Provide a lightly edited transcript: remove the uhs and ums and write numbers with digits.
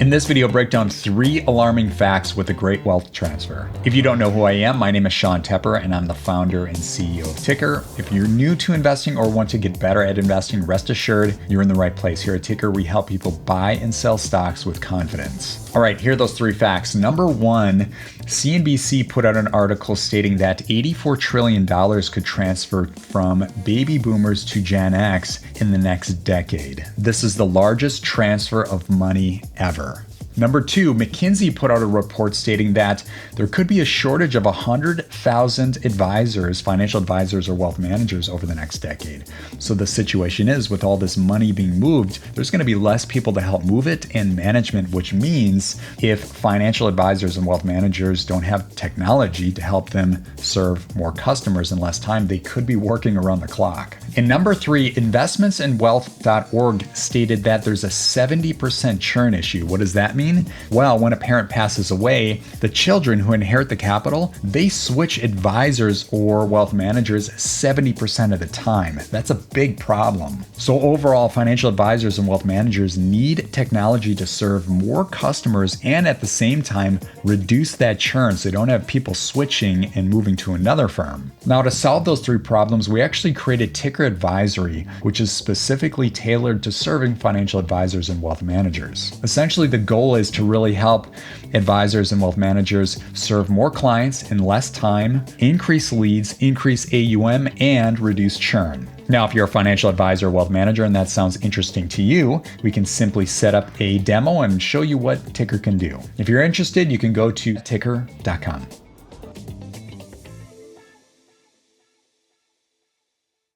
In this video, break down 3 alarming facts with a great wealth transfer. If you don't know who I am, my name is Sean Tepper and I'm the founder and CEO of Tykr. If you're new to investing or want to get better at investing, rest assured you're in the right place. Here at Tykr, we help people buy and sell stocks with confidence. All right, here are those 3 facts. Number 1, CNBC put out an article stating that $84 trillion could transfer from baby boomers to Gen X in the next decade. This is the largest transfer of money ever. Number 2, McKinsey put out a report stating that there could be a shortage of 100,000 advisors, financial advisors or wealth managers over the next decade. So the situation is, with all this money being moved, there's going to be less people to help move it and management, which means if financial advisors and wealth managers don't have technology to help them serve more customers in less time, they could be working around the clock. And number 3, investmentsandwealth.org stated that there's a 70% churn issue. What does that mean? Well, when a parent passes away, the children who inherit the capital, they switch advisors or wealth managers 70% of the time. That's a big problem. So overall, financial advisors and wealth managers need technology to serve more customers and at the same time reduce that churn so they don't have people switching and moving to another firm. Now, to solve those 3 problems, we actually created Tykr Advisory, which is specifically tailored to serving financial advisors and wealth managers. Essentially, the goal is to really help advisors and wealth managers serve more clients in less time, increase leads, increase AUM, and reduce churn. Now, if you're a financial advisor or wealth manager and that sounds interesting to you, we can simply set up a demo and show you what Tykr can do. If you're interested, you can go to tykr.com.